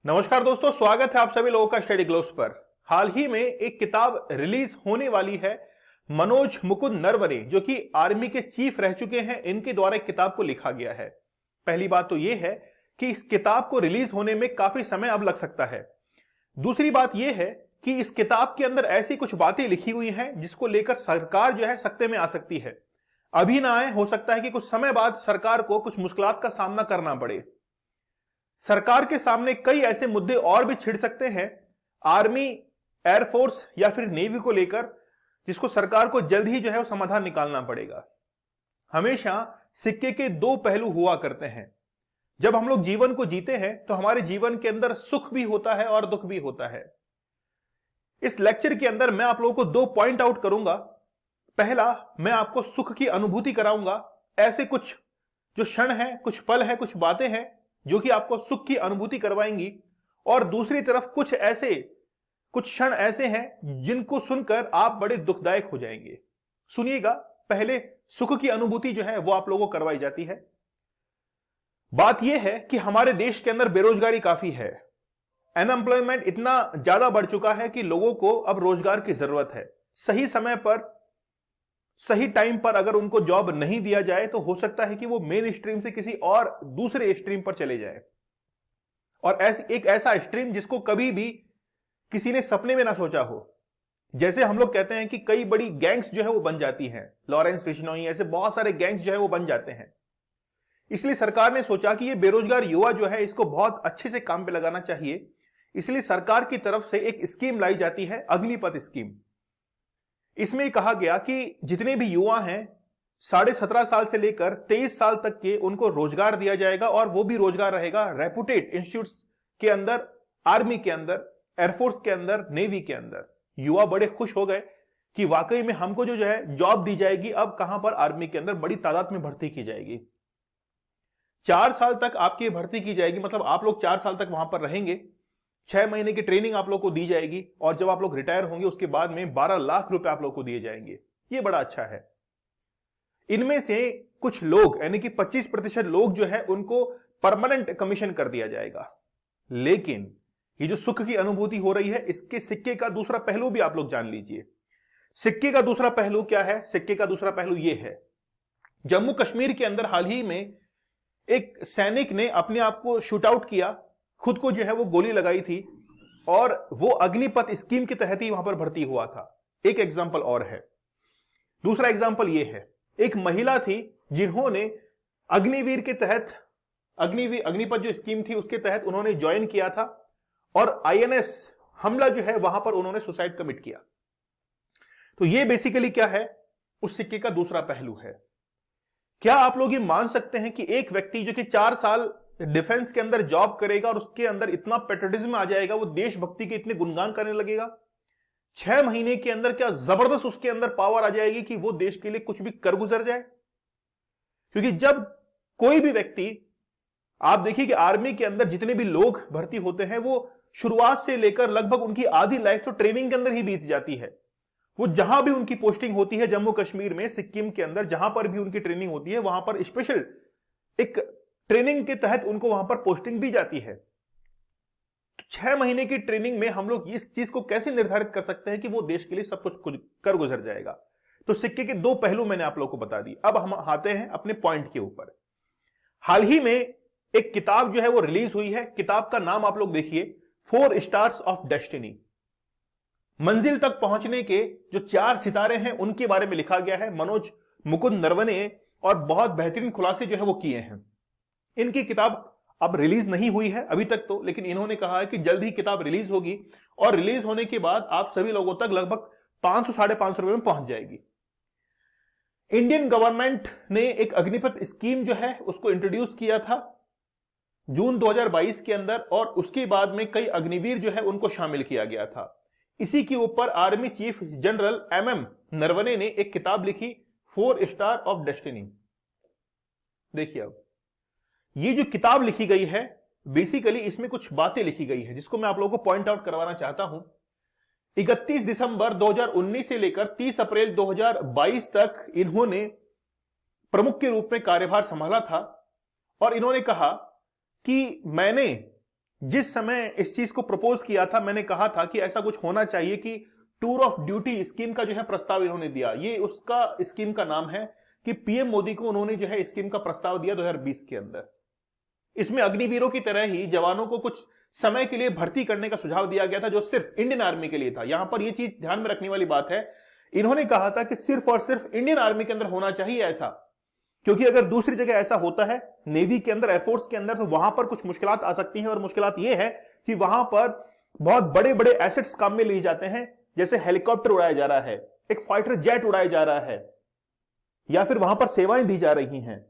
नमस्कार दोस्तों, स्वागत है आप सभी लोगों का स्टडी ग्लोब्स पर। हाल ही में एक किताब रिलीज होने वाली है। मनोज मुकुंद नरवणे जो कि आर्मी के चीफ रह चुके हैं, इनके द्वारा एक किताब को लिखा गया है। पहली बात तो यह है कि इस किताब को रिलीज होने में काफी समय अब लग सकता है। दूसरी बात यह है कि इस किताब के अंदर ऐसी कुछ बातें लिखी हुई हैं जिसको लेकर सरकार जो है सकते में आ सकती है। अभी ना आए, हो सकता है कि कुछ समय बाद सरकार को कुछ मुश्किलात का सामना करना पड़े। सरकार के सामने कई ऐसे मुद्दे और भी छिड़ सकते हैं आर्मी, एयरफोर्स या फिर नेवी को लेकर, जिसको सरकार को जल्द ही जो है वो समाधान निकालना पड़ेगा। हमेशा सिक्के के दो पहलू हुआ करते हैं। जब हम लोग जीवन को जीते हैं तो हमारे जीवन के अंदर सुख भी होता है और दुख भी होता है। इस लेक्चर के अंदर मैं आप लोगों को दो पॉइंट आउट करूंगा। पहला, मैं आपको सुख की अनुभूति कराऊंगा। ऐसे कुछ जो क्षण है, कुछ पल है, कुछ बातें हैं जो कि आपको सुख की अनुभूति करवाएंगी। और दूसरी तरफ कुछ क्षण ऐसे हैं जिनको सुनकर आप बड़े दुखदायक हो जाएंगे। सुनिएगा, पहले सुख की अनुभूति जो है वो आप लोगों को करवाई जाती है। बात यह है कि हमारे देश के अंदर बेरोजगारी काफी है। अनएम्प्लॉयमेंट इतना ज्यादा बढ़ चुका है कि लोगों को अब रोजगार की जरूरत है। सही समय पर, सही टाइम पर अगर उनको जॉब नहीं दिया जाए तो हो सकता है कि वो मेन स्ट्रीम से किसी और दूसरे स्ट्रीम पर चले जाए, और एक ऐसा स्ट्रीम जिसको कभी भी किसी ने सपने में ना सोचा हो। जैसे हम लोग कहते हैं कि कई बड़ी गैंग्स जो है वो बन जाती हैं, लॉरेंस बिश्नोई, ऐसे बहुत सारे गैंग्स जो है वो बन जाते हैं। इसलिए सरकार ने सोचा कि ये बेरोजगार युवा जो है इसको बहुत अच्छे से काम पे लगाना चाहिए। इसलिए सरकार की तरफ से एक स्कीम लाई जाती है, अग्निपथ स्कीम। इसमें कहा गया कि जितने भी युवा हैं 17.5 साल से लेकर 23 साल तक के, उनको रोजगार दिया जाएगा, और वो भी रोजगार रहेगा रेपुटेड इंस्टीट्यूट्स के अंदर, आर्मी के अंदर, एयरफोर्स के अंदर, नेवी के अंदर। युवा बड़े खुश हो गए कि वाकई में हमको जो है जॉब दी जाएगी। अब कहां पर? आर्मी के अंदर बड़ी तादाद में भर्ती की जाएगी। 4 साल तक आपकी भर्ती की जाएगी, मतलब आप लोग 4 साल तक वहां पर रहेंगे। 6 महीने की ट्रेनिंग आप लोग को दी जाएगी, और जब आप लोग रिटायर होंगे उसके बाद में 12 लाख रुपए आप लोग को दिए जाएंगे। ये बड़ा अच्छा है। इनमें से कुछ लोग यानी कि 25% लोग जो है उनको परमानेंट कमीशन कर दिया जाएगा। लेकिन ये जो सुख की अनुभूति हो रही है, इसके सिक्के का दूसरा पहलू भी आप लोग जान लीजिए। सिक्के का दूसरा पहलू क्या है? सिक्के का दूसरा पहलू यह है, जम्मू कश्मीर के अंदर हाल ही में एक सैनिक ने अपने आप को शूट आउट किया, खुद को जो है वो गोली लगाई थी, और वो अग्निपथ स्कीम के तहत ही वहां पर भर्ती हुआ था। एक एग्जांपल और है। दूसरा एग्जांपल ये है, एक महिला थी जिन्होंने अग्निवीर के तहत, अग्निपथ जो स्कीम थी उसके तहत उन्होंने ज्वाइन किया था, और आईएनएस हमला जो है वहां पर उन्होंने सुसाइड कमिट किया। तो ये बेसिकली क्या है? उस सिक्के का दूसरा पहलू है। क्या आप लोग ये मान सकते हैं कि एक व्यक्ति जो कि 4 साल डिफेंस के अंदर जॉब करेगा और उसके अंदर इतना पेट्रियटिज्म आ जाएगा, वो देशभक्ति के इतने गुणगान करने लगेगा, 6 महीने के अंदर क्या जबरदस्त उसके अंदर पावर आ जाएगी कि वो देश के लिए कुछ भी कर गुजर जाए। क्योंकि जब कोई भी व्यक्ति, आप देखिए कि आर्मी के अंदर जितने भी लोग भर्ती होते हैं वो शुरुआत से लेकर लगभग उनकी आधी लाइफ तो ट्रेनिंग के अंदर ही बीत जाती है। वो जहां भी उनकी पोस्टिंग होती है, जम्मू कश्मीर में, सिक्किम के अंदर जहां पर भी उनकी ट्रेनिंग होती है, वहां पर स्पेशल एक ट्रेनिंग के तहत उनको वहां पर पोस्टिंग दी जाती है। तो 6 महीने की ट्रेनिंग में हम लोग इस चीज को कैसे निर्धारित कर सकते हैं कि वो देश के लिए सब कुछ कर गुजर जाएगा? तो सिक्के के दो पहलू मैंने आप लोगों को बता दी। अब हम आते हैं अपने पॉइंट के ऊपर। हाल ही में एक किताब जो है वो रिलीज हुई है। किताब का नाम आप लोग देखिए, 4 स्टार्स ऑफ डेस्टिनी। मंजिल तक पहुंचने के जो 4 सितारे हैं उनके बारे में लिखा गया है। मनोज मुकुंद नरवणे, और बहुत बेहतरीन खुलासे जो है वो किए हैं। इनकी किताब अब रिलीज नहीं हुई है अभी तक तो, लेकिन इन्होंने कहा है कि जल्द ही किताब रिलीज होगी, और रिलीज होने के बाद आप सभी लोगों तक लगभग 500 साढ़े 500 रुपए में पहुंच जाएगी। इंडियन गवर्नमेंट ने एक अग्निपथ स्कीम जो है उसको इंट्रोड्यूस किया था जून 2022 के अंदर, और उसके बाद में कई अग्निवीर जो है उनको शामिल किया गया था। इसी के ऊपर army chief general MM Naravane ने एक किताब लिखी, 4 स्टार ऑफ डेस्टिनी। देखिए, अब ये जो किताब लिखी गई है, बेसिकली इसमें कुछ बातें लिखी गई है जिसको मैं आप लोगों को पॉइंट आउट करवाना चाहता हूं। 31 दिसंबर 2019 से लेकर 30 अप्रैल 2022 तक इन्होंने प्रमुख के रूप में कार्यभार संभाला था, और इन्होंने कहा कि मैंने जिस समय इस चीज को प्रपोज किया था, मैंने कहा था कि ऐसा कुछ होना चाहिए कि टूर ऑफ ड्यूटी स्कीम का जो है प्रस्ताव इन्होंने दिया। ये उसका स्कीम का नाम है कि पीएम मोदी को उन्होंने जो है स्कीम का प्रस्ताव दिया 2020 के अंदर। इसमें अग्निवीरों की तरह ही जवानों को कुछ समय के लिए भर्ती करने का सुझाव दिया गया था, जो सिर्फ इंडियन आर्मी के लिए था। यहां पर यह चीज ध्यान में रखने वाली बात है, इन्होंने कहा था कि सिर्फ और सिर्फ इंडियन आर्मी के अंदर होना चाहिए ऐसा, क्योंकि अगर दूसरी जगह ऐसा होता है, नेवी के अंदर, एयरफोर्स के अंदर, तो वहां पर कुछ मुश्किलात आ सकती हैं। और मुश्किलात यह है कि वहां पर बहुत बड़े बड़े एसेट्स काम में लिए जाते हैं, जैसे हेलीकॉप्टर उड़ाया जा रहा है, एक फाइटर जेट उड़ाया जा रहा है, या फिर वहां पर सेवाएं दी जा रही हैं,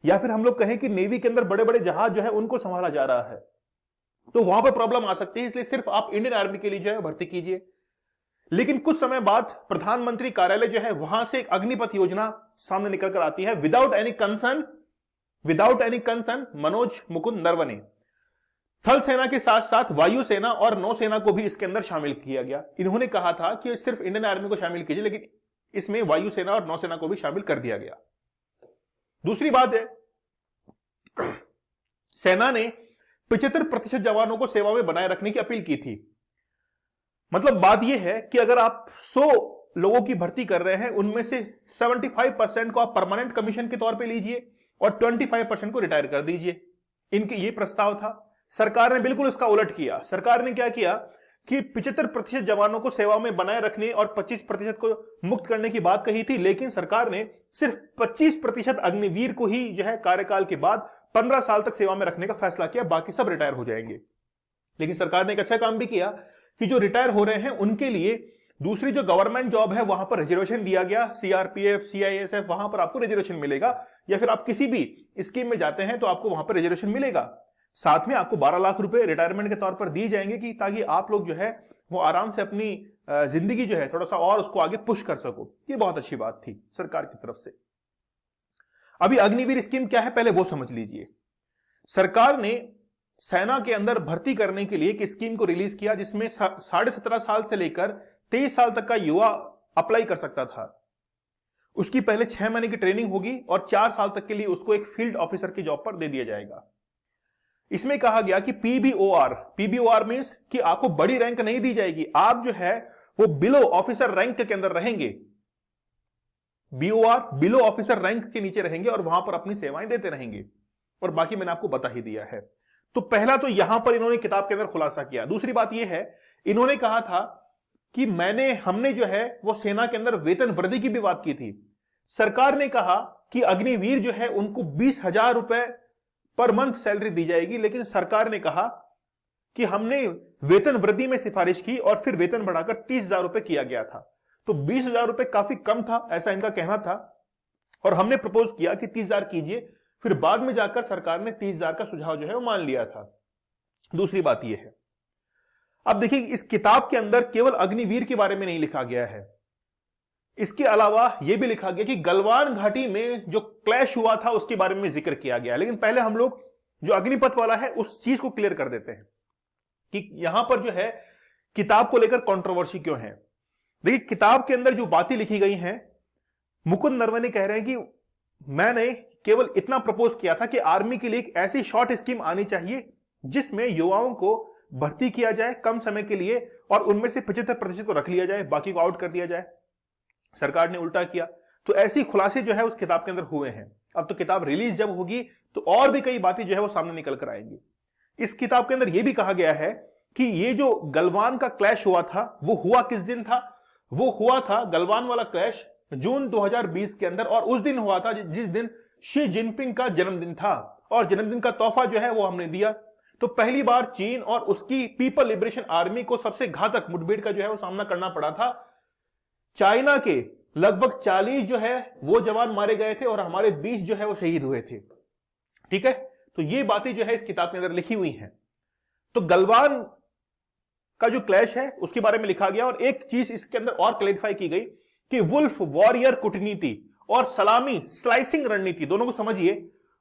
या फिर हम लोग कहें कि नेवी के अंदर बड़े बड़े जहाज जो है उनको संभाला जा रहा है, तो वहां पर प्रॉब्लम आ सकती है। इसलिए सिर्फ आप इंडियन आर्मी के लिए जो है भर्ती कीजिए। लेकिन कुछ समय बाद प्रधानमंत्री कार्यालय जो है वहां से एक अग्निपथ योजना सामने निकल कर आती है, without any concern Manoj Mukund Naravane. थल सेना के साथ साथ वायुसेना और नौसेना को भी इसके अंदर शामिल किया गया। इन्होंने कहा था कि सिर्फ इंडियन आर्मी को शामिल कीजिए, लेकिन इसमें वायुसेना और नौसेना को भी शामिल कर दिया गया। दूसरी बात है, सेना ने 75% जवानों को सेवा में बनाए रखने की अपील की थी। मतलब बात यह है कि अगर आप 100 लोगों की भर्ती कर रहे हैं, उनमें से 75% को आप परमानेंट कमीशन के तौर पे लीजिए और 25% को रिटायर कर दीजिए। इनके ये प्रस्ताव था। सरकार ने बिल्कुल इसका उलट किया। सरकार ने क्या किया कि 75% जवानों को सेवा में बनाए रखने और 25% को मुक्त करने की बात कही थी, लेकिन सरकार ने सिर्फ 25% अग्निवीर को ही जो है कार्यकाल के बाद 15 साल तक सेवा में रखने का फैसला किया, बाकी सब रिटायर हो जाएंगे। लेकिन सरकार ने एक अच्छा काम भी किया कि जो रिटायर हो रहे हैं उनके लिए दूसरी जो गवर्नमेंट जॉब है वहां पर रिजर्वेशन दिया गया। सीआरपीएफ, सीआईएसएफ, वहां पर आपको रिजर्वेशन मिलेगा, या फिर आप किसी भी स्कीम में जाते हैं तो आपको वहां पर रिजर्वेशन मिलेगा। साथ में आपको 12 लाख रुपए रिटायरमेंट के तौर पर दिए जाएंगे, कि ताकि आप लोग जो है वो आराम से अपनी जिंदगी जो है थोड़ा सा और उसको आगे पुश कर सको। ये बहुत अच्छी बात थी सरकार की तरफ से। अभी अग्निवीर स्कीम क्या है पहले वो समझ लीजिए। सरकार ने सेना के अंदर भर्ती करने के लिए एक स्कीम को रिलीज किया, जिसमें 17.5 साल से लेकर 23 साल तक का युवा अप्लाई कर सकता था। उसकी पहले 6 महीने की ट्रेनिंग होगी और 4 साल तक के लिए उसको एक फील्ड ऑफिसर की जॉब पर दे दिया जाएगा। इसमें कहा गया कि पीबीओआर मींस कि आपको बड़ी रैंक नहीं दी जाएगी, आप जो है वो बिलो ऑफिसर रैंक के अंदर रहेंगे। बीओआर बिलो ऑफिसर रैंक के नीचे रहेंगे और वहां पर अपनी सेवाएं देते रहेंगे। और बाकी मैंने आपको बता ही दिया है। तो पहला तो यहां पर इन्होंने किताब के अंदर खुलासा किया। दूसरी बात यह है, इन्होंने कहा था कि हमने जो है वो सेना के अंदर वेतन वृद्धि की भी बात की थी। सरकार ने कहा कि अग्निवीर जो है उनको 20,000 रुपए पर मंथ सैलरी दी जाएगी, लेकिन सरकार ने कहा कि हमने वेतन वृद्धि में सिफारिश की और फिर वेतन बढ़ाकर 30,000 रुपए किया गया था। तो 20,000 रुपए काफी कम था, ऐसा इनका कहना था, और हमने प्रपोज किया कि 30,000 कीजिए। फिर बाद में जाकर सरकार ने 30,000 का सुझाव जो है वो मान लिया था। दूसरी बात यह है, अब देखिए इस किताब के अंदर केवल अग्निवीर के बारे में नहीं लिखा गया है, इसके अलावा यह भी लिखा गया कि गलवान घाटी में जो क्लैश हुआ था उसके बारे में जिक्र किया गया। लेकिन पहले हम लोग जो अग्निपथ वाला है उस चीज को क्लियर कर देते हैं कि यहां पर जो है किताब को लेकर कंट्रोवर्सी क्यों है। देखिए किताब के अंदर जो बातें लिखी गई हैं, मुकुंद नरवणे कह रहे हैं कि मैंने केवल इतना प्रपोज किया था कि आर्मी के लिए एक ऐसी शॉर्ट स्कीम आनी चाहिए जिसमें युवाओं को भर्ती किया जाए कम समय के लिए और उनमें से 75% को रख लिया जाए, बाकी को आउट कर दिया जाए। सरकार ने उल्टा किया। तो ऐसी खुलासे जो है उस किताब के अंदर हुए हैं। अब तो किताब रिलीज जब होगी तो और भी कई बातें जो है वो सामने निकल कर आएंगी। इस किताब के अंदर यह भी कहा गया है कि ये जो गलवान का क्लैश हुआ था वो हुआ किस दिन था। वो हुआ था गलवान वाला क्लैश जून 2020 के अंदर, और उस दिन हुआ था जिस दिन शी जिनपिंग का जन्मदिन था, और जन्मदिन का तोहफा जो है वो हमने दिया। तो पहली बार चीन और उसकी पीपल लिबरेशन आर्मी को सबसे घातक मुठभेड़ का जो है वो सामना करना पड़ा था। चाइना के लगभग 40 जो है वो जवान मारे गए थे और हमारे 20 जो है वो शहीद हुए थे। ठीक है, तो ये बातें जो है इस किताब के अंदर लिखी हुई हैं। तो गलवान का जो क्लैश है उसके बारे में लिखा गया, और एक चीज इसके अंदर और क्लैरिफाई की गई कि वुल्फ वॉरियर कूटनीति और सलामी स्लाइसिंग रणनीति दोनों को समझिए।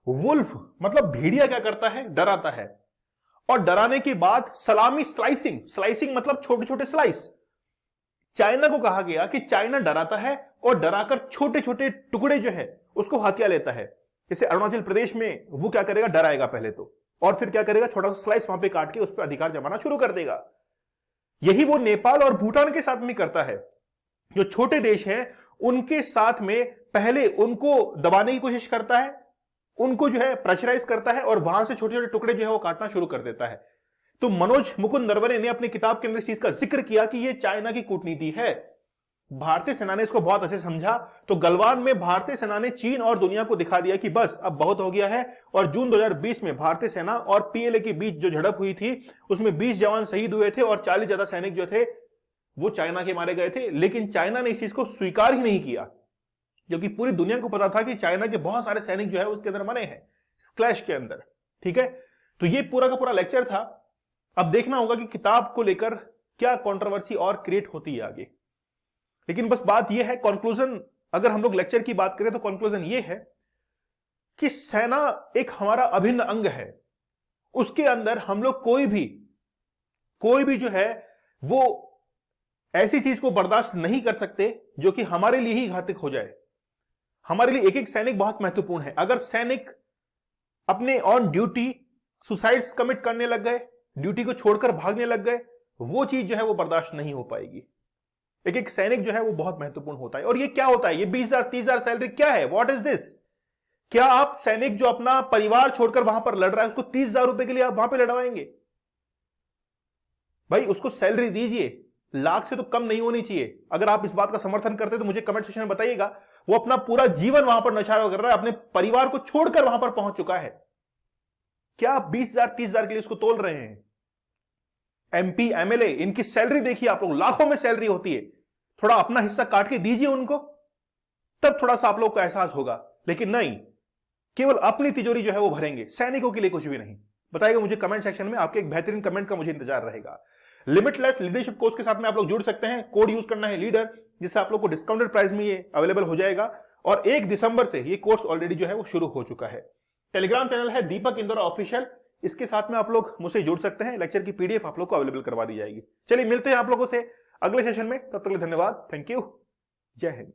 वुल्फ मतलब भेड़िया क्या करता है, डराता है, और डराने के बाद सलामी स्लाइसिंग मतलब छोटे छोटे स्लाइस। चाइना को कहा गया कि चाइना डराता है और डराकर छोटे छोटे टुकड़े जो है उसको हथिया लेता है। जैसे अरुणाचल प्रदेश में वो क्या करेगा, डराएगा पहले तो, और फिर क्या करेगा, छोटा सा स्लाइस वहां पे काट के उस पर अधिकार जमाना शुरू कर देगा। यही वो नेपाल और भूटान के साथ में करता है। जो छोटे देश हैं उनके साथ में पहले उनको दबाने की कोशिश करता है, उनको जो है प्रेशराइज करता है और वहां से छोटे छोटे टुकड़े जो है वो काटना शुरू कर देता है। तो मनोज मुकुंद नरवणे ने अपनी किताब के अंदर इस चीज का जिक्र किया कि यह चाइना की कूटनीति है। भारतीय सेना ने इसको बहुत अच्छे समझा। तो गलवान में भारतीय सेना ने चीन और दुनिया को दिखा दिया कि बस अब बहुत हो गया है। और जून 2020 में भारतीय सेना और पीएलए के बीच जो झड़प हुई थी उसमें 20 जवान शहीद हुए थे और 40 ज्यादा सैनिक जो थे वो चाइना के मारे गए थे। लेकिन चाइना ने इस चीज को स्वीकार ही नहीं किया, क्योंकि पूरी दुनिया को पता था कि चाइना के बहुत सारे सैनिक जो है उसके अंदर मरे हैं क्लैश के अंदर। ठीक है, तो ये पूरा का पूरा लेक्चर था। अब देखना होगा कि किताब को लेकर क्या कंट्रोवर्सी और क्रिएट होती है आगे। लेकिन बस बात यह है, कंक्लूजन अगर हम लोग लेक्चर की बात करें तो कंक्लूजन यह है कि सेना एक हमारा अभिन्न अंग है। उसके अंदर हम लोग कोई भी जो है वो ऐसी चीज को बर्दाश्त नहीं कर सकते जो कि हमारे लिए ही घातक हो जाए। हमारे लिए एक एक सैनिक बहुत महत्वपूर्ण है। अगर सैनिक अपने ऑन ड्यूटी सुसाइड्स कमिट करने लग गए, ड्यूटी को छोड़कर भागने लग गए, वो चीज जो है वो बर्दाश्त नहीं हो पाएगी। एक एक सैनिक जो है वो बहुत महत्वपूर्ण होता है। और ये क्या होता है, ये 20,000 30,000 सैलरी क्या है, व्हाट इज दिस? क्या आप सैनिक जो अपना परिवार छोड़कर वहां पर लड़ रहा है उसको 30,000 रुपए के लिए आप वहां पर लड़वाएंगे? भाई उसको सैलरी दीजिए, लाख से तो कम नहीं होनी चाहिए। अगर आप इस बात का समर्थन करते तो मुझे कमेंट सेक्शन में बताइएगा। वो अपना पूरा जीवन वहां पर नौछावर कर रहा है, अपने परिवार को छोड़कर वहां पर पहुंच चुका है। क्या आप 20,000 30,000 के लिए उसको तोल रहे हैं? एमपी एमएलए इनकी सैलरी देखिए आप लोग, लाखों में सैलरी होती है। थोड़ा अपना हिस्सा काट के दीजिए उनको, तब थोड़ा सा आप लोग को एहसास होगा। लेकिन नहीं, केवल अपनी तिजोरी जो है वो भरेंगे, सैनिकों के लिए कुछ भी नहीं। बताइएगा मुझे कमेंट सेक्शन में, आपके एक बेहतरीन कमेंट का मुझे इंतजार रहेगा। लिमिटलेस लीडरशिप कोर्स के साथ में आप लोग जुड़ सकते हैं। कोड यूज करना है लीडर, जिससे आप लोग को डिस्काउंटेड प्राइस में ये अवेलेबल हो जाएगा। और 1 दिसंबर से ये कोर्स ऑलरेडी जो है वो शुरू हो चुका है। टेलीग्राम चैनल है दीपक इंदौरा ऑफिशियल, इसके साथ में आप लोग मुझसे जुड़ सकते हैं। लेक्चर की पीडीएफ आप लोग को अवेलेबल करवा दी जाएगी। चलिए मिलते हैं आप लोगों से अगले सेशन में, तब तक के लिए धन्यवाद, थैंक यू, जय हिंद।